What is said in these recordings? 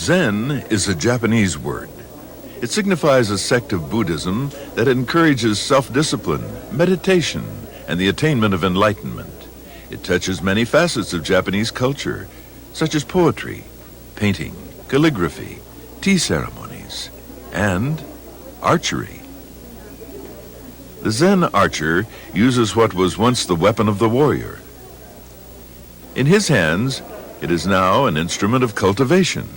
Zen is a Japanese word. It signifies a sect of Buddhism that encourages self-discipline, meditation, and the attainment of enlightenment. It touches many facets of Japanese culture, such as poetry, painting, calligraphy, tea ceremonies, and archery. The Zen archer uses what was once the weapon of the warrior. In his hands, it is now an instrument of cultivation.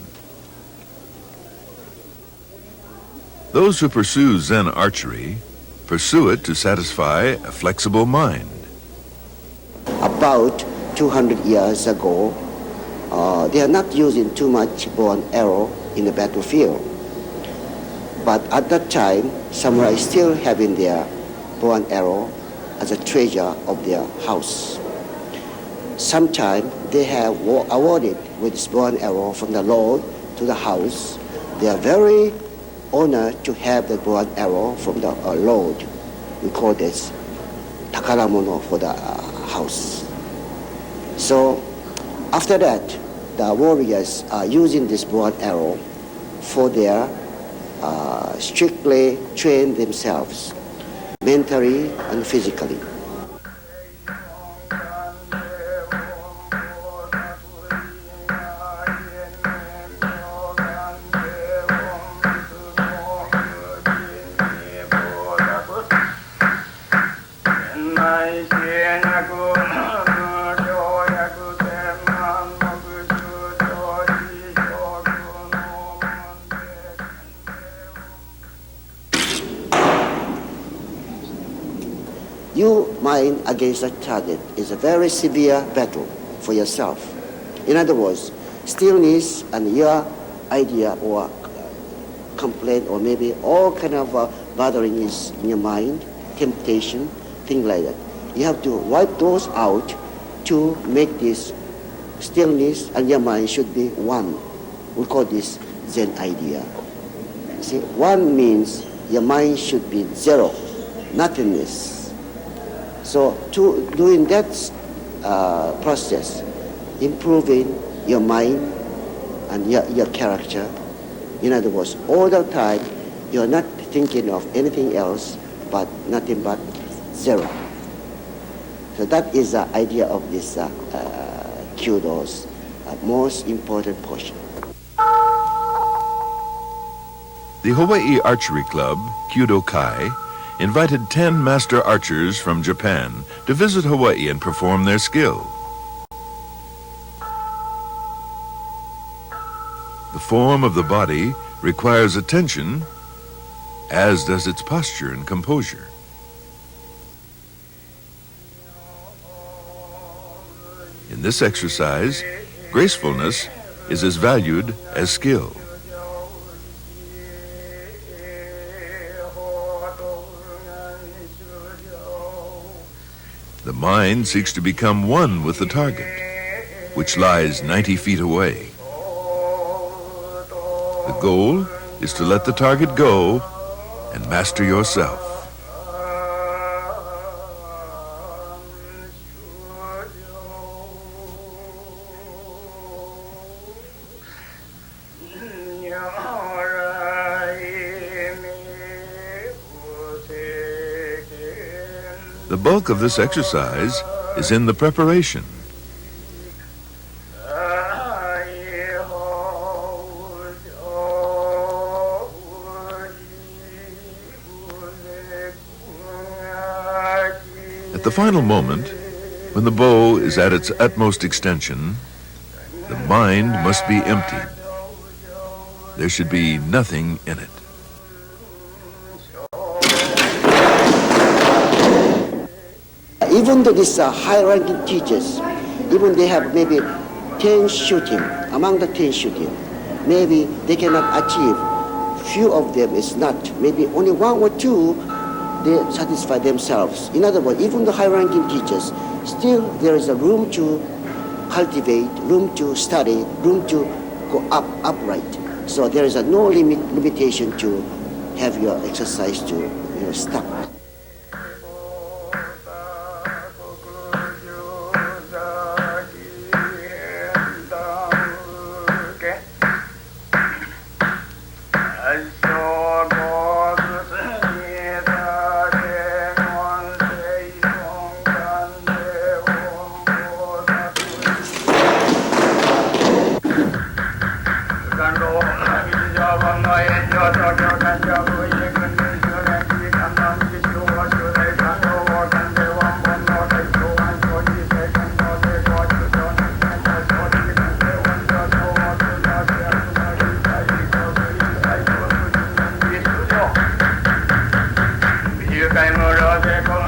Those who pursue Zen archery pursue it to satisfy a flexible mind. About 200 years ago, they are not using too much bow and arrow in the battlefield. But at that time, samurai still having their bow and arrow as a treasure of their house. Sometime they have awarded with this bow and arrow from the lord to the house. They are very honored to have the bow and arrow from the lord. We call this takaramono for the house. So after that, the warriors are using this bow and arrow for their strictly train themselves mentally and physically. You mind against a target is a very severe battle for yourself. In other words, stillness and your idea or complaint or maybe all kind of bothering is in your mind, temptation, things like that. You have to wipe those out to make this stillness and your mind should be one. We call this Zen idea. See, one means your mind should be zero, nothingness. So doing that process, improving your mind and your character, in other words, all the time you're not thinking of anything else but nothing but zero. So that is the idea of this Kyudo's most important portion. The Hawaii Archery Club, Kyudo Kai, invited 10 master archers from Japan to visit Hawaii and perform their skill. The form of the body requires attention, as does its posture and composure. In this exercise, gracefulness is as valued as skill. The mind seeks to become one with the target, which lies 90 feet away. The goal is to let the target go and master yourself. The bulk of this exercise is in the preparation. At the final moment, when the bow is at its utmost extension, the mind must be emptied. There should be nothing in it. Even though these high-ranking teachers, even they have maybe 10 shooting, among the 10 shooting, maybe they cannot achieve. Few of them is not, maybe only one or two, they satisfy themselves. In other words, even the high-ranking teachers, still there is a room to cultivate, room to study, room to go upright. So there is no limitation to have your exercise to stop. 回無料でこの